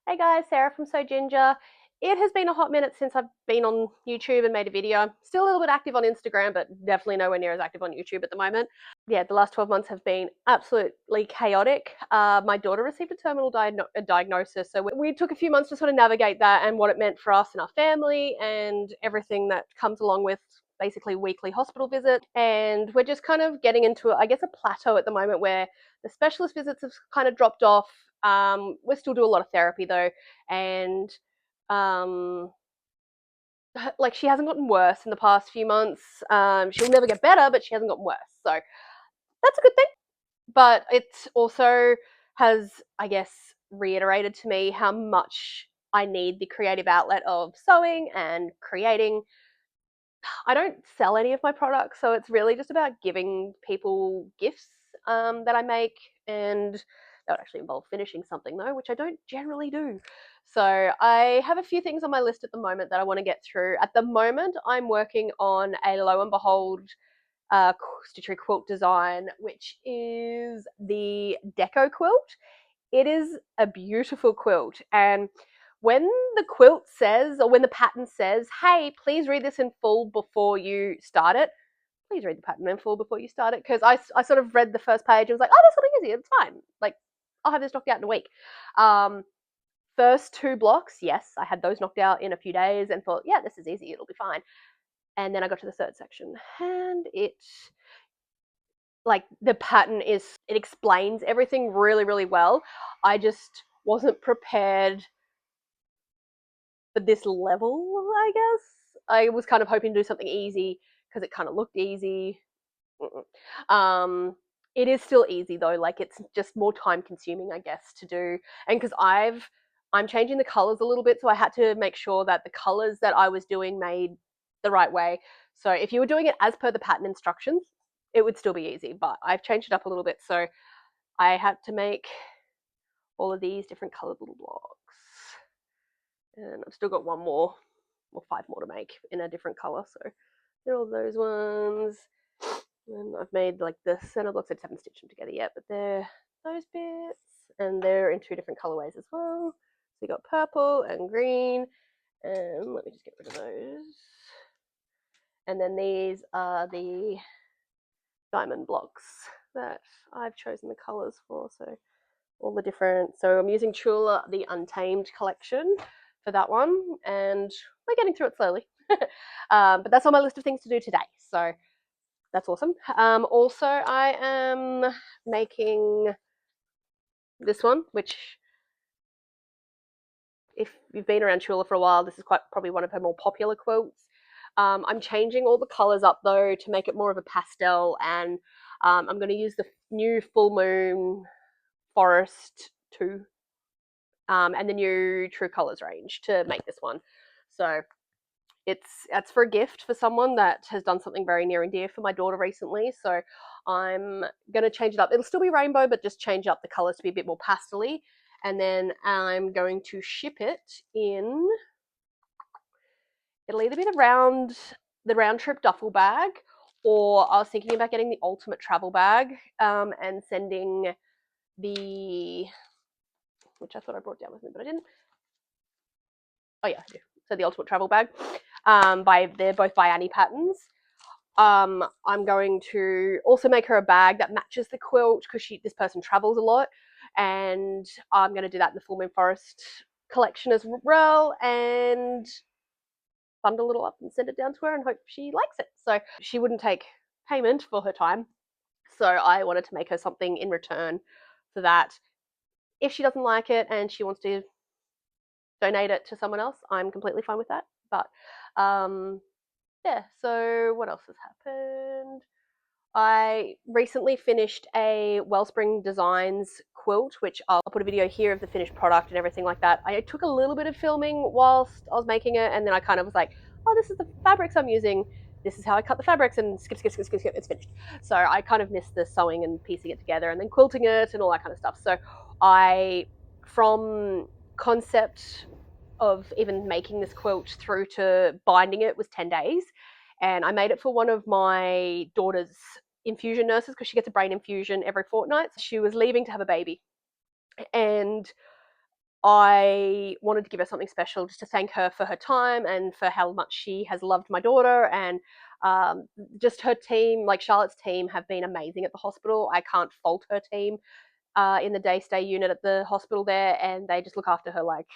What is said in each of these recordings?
Hey guys, Sarah from So Ginger. It has been a hot minute since I've been on YouTube and made a video. Still a little bit active on Instagram, but definitely nowhere near as active on YouTube at the moment. Yeah, the last 12 months have been absolutely chaotic. My daughter received a terminal diagnosis, so we took a few months to sort of navigate that and what it meant for us and our family and everything that comes along with basically weekly hospital visits. And we're just kind of getting into, I guess, a plateau at the moment where the specialist visits have kind of dropped off. We still do a lot of therapy though, and um, like she hasn't gotten worse in the past few months. She'll never get better, but she hasn't gotten worse, so that's a good thing. But it also has, I guess, reiterated to me how much I need the creative outlet of sewing and creating. I don't sell any of my products, so it's really just about giving people gifts that I make, and that would actually involve finishing something though, which I don't generally do. So I have a few things on my list at the moment that I want to get through. At the moment, I'm working on a Lo and Behold stitchery quilt design, which is the Deco Quilt. It is a beautiful quilt, and when the quilt says, or when the pattern says, hey, please read this in full before you start it, please read the pattern in full before you start it, because I sort of read the first page and was like, oh, that's something easy, it's fine. Like, I'll have this knocked out in a week. Um, First two blocks, yes, I had those knocked out in a few days and thought, yeah, this is easy, it'll be fine. And then I got to the third section, and the pattern it explains everything really, really well. I just wasn't prepared for this level, I guess. I was kind of hoping to do something easy because it kind of looked easy. It is still easy though, like it's just more time consuming, I guess, to do. And because I'm changing the colors a little bit, so I had to make sure that the colors that I was doing made the right way. So if you were doing it as per the pattern instructions, it would still be easy, but I've changed it up a little bit. So I had to make all of these different colored little blocks. And I've still got one more or five more to make in a different color. So they're all those ones. And I've made like the center blocks. I just haven't stitched them together yet, but they're those bits, and they're in two different colorways as well. So you got purple and green, and let me just get rid of those. And then these are the diamond blocks that I've chosen the colors for. So all the different. So I'm using Tula, the Untamed collection, for that one, and we're getting through it slowly. But that's on my list of things to do today. So that's awesome. Also, I am making this one, which, if you've been around Tula for a while, this is quite probably one of her more popular quilts. I'm changing all the colors up though to make it more of a pastel, and I'm going to use the new Full Moon Forest 2 and the new True Colors range to make this one. So it's for a gift for someone that has done something very near and dear for my daughter recently. So I'm going to change it up. It'll still be rainbow, but just change up the colors to be a bit more pastel-y. And then I'm going to ship it in. It'll either be the round trip duffel bag, or I was thinking about getting the ultimate travel bag and sending the, which I thought I brought down with me, but I didn't. Oh yeah, I do. So the ultimate travel bag. They're both by Annie Patterns. I'm going to also make her a bag that matches the quilt because this person travels a lot, and I'm going to do that in the Full Moon Forest collection as well, and bundle it all up and send it down to her and hope she likes it. So she wouldn't take payment for her time, so I wanted to make her something in return for that. If she doesn't like it and she wants to donate it to someone else, I'm completely fine with that. But yeah, so what else has happened? I recently finished a Wellspring Designs quilt, which I'll put a video here of the finished product and everything like that. I took a little bit of filming whilst I was making it, and then I kind of was like, oh, this is the fabrics I'm using. This is how I cut the fabrics, and skip, it's finished. So I kind of missed the sewing and piecing it together and then quilting it and all that kind of stuff. So from concept of even making this quilt through to binding it was 10 days. And I made it for one of my daughter's infusion nurses because she gets a brain infusion every fortnight. She was leaving to have a baby. And I wanted to give her something special just to thank her for her time and for how much she has loved my daughter. And just her team, like Charlotte's team, have been amazing at the hospital. I can't fault her team in the day stay unit at the hospital there, and they just look after her like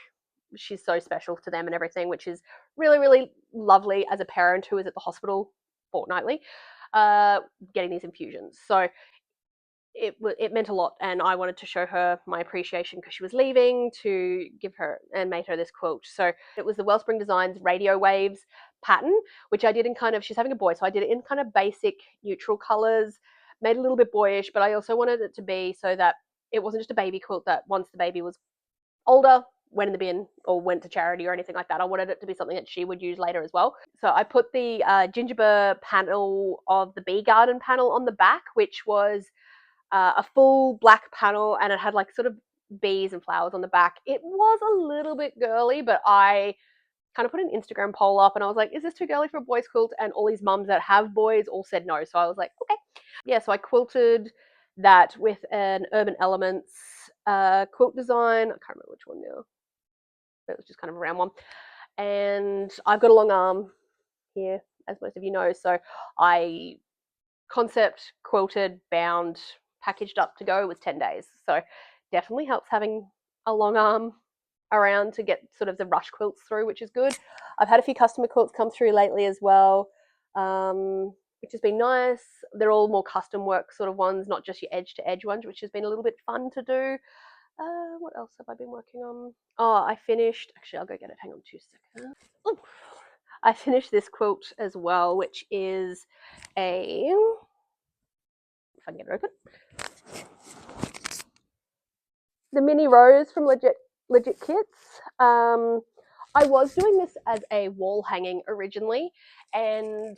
she's so special to them and everything, which is really, really lovely as a parent who is at the hospital fortnightly getting these infusions. So it meant a lot, and I wanted to show her my appreciation because she was leaving, to give her and made her this quilt. So it was the Wellspring Designs Radio Waves pattern, which I did in kind of, she's having a boy, so I did it in kind of basic neutral colors, made it a little bit boyish, but I also wanted it to be so that it wasn't just a baby quilt that once the baby was older went in the bin or went to charity or anything like that. I wanted it to be something that she would use later as well. So I put the gingerbread panel of the bee garden panel on the back, which was a full black panel, and it had like sort of bees and flowers on the back. It was a little bit girly, but I kind of put an Instagram poll up and I was like, is this too girly for a boys quilt? And all these mums that have boys all said no. So I was like, okay. Yeah, so I quilted that with an Urban Elements quilt design. I can't remember which one now. It was just kind of a round one. And I've got a long arm here, as most of you know. So I concept, quilted, bound, packaged up to go was 10 days. So definitely helps having a long arm around to get sort of the rush quilts through, which is good. I've had a few customer quilts come through lately as well, which has been nice. They're all more custom work sort of ones, not just your edge to edge ones, which has been a little bit fun to do. What else have I been working on? Oh, I finished, actually I'll go get it, hang on 2 seconds. Ooh. I finished this quilt as well, which is a, if I can get it open, the mini rose from Legit Kits. I was doing this as a wall hanging originally, and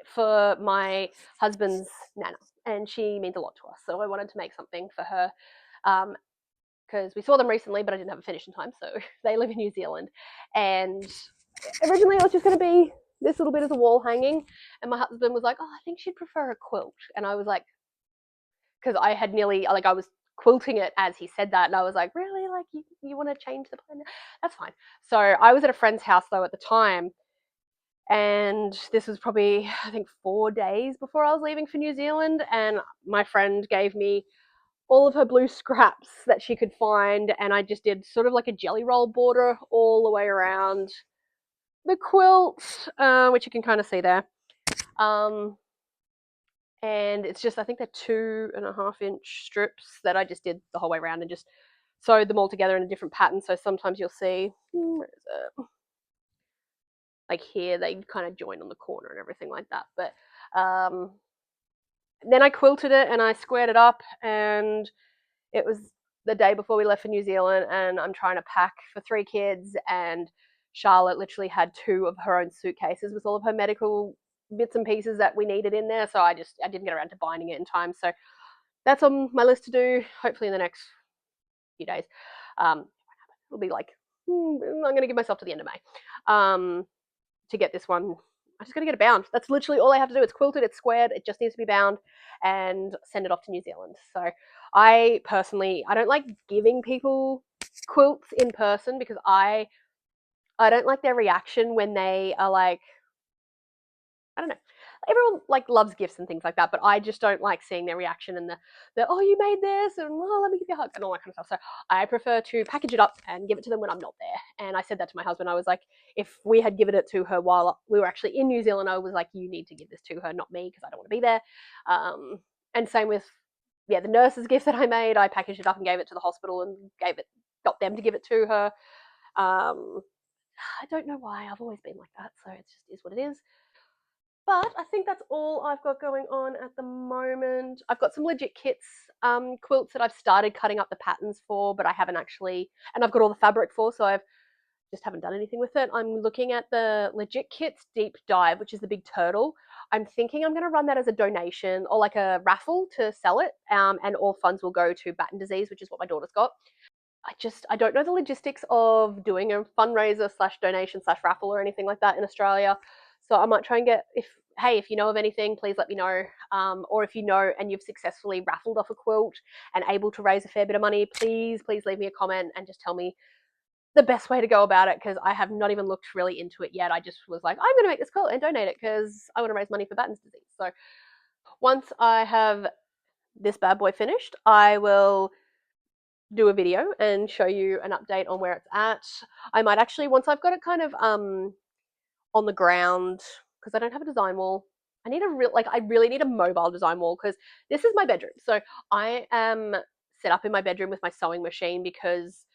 for my husband's nana, and she means a lot to us, so I wanted to make something for her, because we saw them recently, but I didn't have a finish in time. So they live in New Zealand, and originally it was just going to be this little bit as a wall hanging, and my husband was like, oh, I think she'd prefer a quilt. And I was like, because I had nearly, like, I was quilting it as he said that, and I was like, really, like, you want to change the plan? That's fine. So I was at a friend's house though at the time, and this was probably, I think, 4 days before I was leaving for New Zealand, and my friend gave me all of her blue scraps that she could find, and I just did sort of like a jelly roll border all the way around the quilt, which you can kind of see there. And it's just, I think they're 2.5-inch strips that I just did the whole way around and just sewed them all together in a different pattern. So sometimes you'll see, where is it? Like here, they kind of join on the corner and everything like that. But then I quilted it and I squared it up, and it was the day before we left for New Zealand, and I'm trying to pack for 3 kids, and Charlotte literally had 2 of her own suitcases with all of her medical bits and pieces that we needed in there. So I didn't get around to binding it in time. So that's on my list to do, hopefully in the next few days. It'll be like, I'm going to give myself to the end of May to get this one. I just got to get it bound. That's literally all I have to do. It's quilted, it's squared, it just needs to be bound and send it off to New Zealand. So I personally, I don't like giving people quilts in person because I don't like their reaction when they are like, I don't know. Everyone like loves gifts and things like that, but I just don't like seeing their reaction and the oh, you made this, and oh, let me give you a hug and all that kind of stuff. So I prefer to package it up and give it to them when I'm not there. And I said that to my husband. I was like, if we had given it to her while we were actually in New Zealand, I was like, you need to give this to her, not me, because I don't want to be there. And same with the nurse's gift that I made. I packaged it up and gave it to the hospital and got them to give it to her. I don't know why. I've always been like that, so it just is what it is. But I think that's all I've got going on at the moment. I've got some Legit Kits quilts that I've started cutting up the patterns for, but I haven't actually, and I've got all the fabric for, so I've just haven't done anything with it. I'm looking at the Legit Kits Deep Dive, which is the big turtle. I'm thinking I'm going to run that as a donation or like a raffle to sell it, and all funds will go to Batten disease, which is what my daughter's got. I don't know the logistics of doing a fundraiser / donation / raffle or anything like that in Australia. So I might try and get, if you know of anything, please let me know. Or if you know and you've successfully raffled off a quilt and able to raise a fair bit of money, please leave me a comment and just tell me the best way to go about it, because I have not even looked really into it yet. I just was like, I'm going to make this quilt and donate it because I want to raise money for Batten's disease. So once I have this bad boy finished, I will do a video and show you an update on where it's at. I might actually, once I've got it kind of on the ground, because I don't have a design wall. I really need a mobile design wall, because this is my bedroom. So I am set up in my bedroom with my sewing machine, because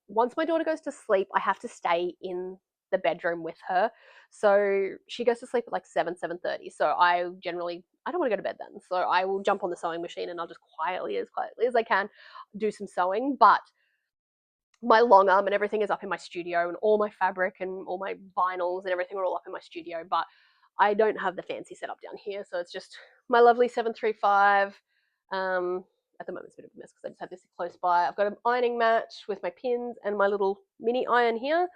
once my daughter goes to sleep, I have to stay in the bedroom with her. So she goes to sleep at like 7:30. So I don't want to go to bed then. So I will jump on the sewing machine and I'll just quietly as I can do some sewing. But my long arm and everything is up in my studio, and all my fabric and all my vinyls and everything are all up in my studio. But I don't have the fancy setup down here, so it's just my lovely 735. At the moment it's a bit of a mess because I just have this close by. I've got an ironing mat with my pins and my little mini iron here.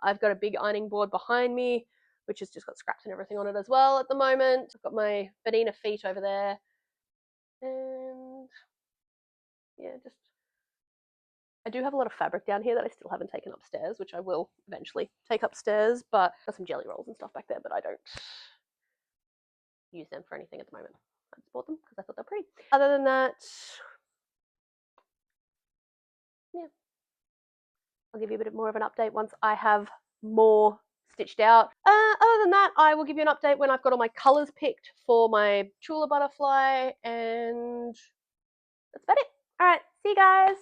I've got a big ironing board behind me, which has just got scraps and everything on it as well at the moment. I've got my Badina feet over there, and yeah, just I do have a lot of fabric down here that I still haven't taken upstairs, which I will eventually take upstairs. But I've got some jelly rolls and stuff back there, but I don't use them for anything at the moment. I just bought them because I thought they're pretty. Other than that, yeah, I'll give you a bit more of an update once I have more stitched out. Other than that, I will give you an update when I've got all my colours picked for my Tula butterfly, and that's about it. All right, see you guys.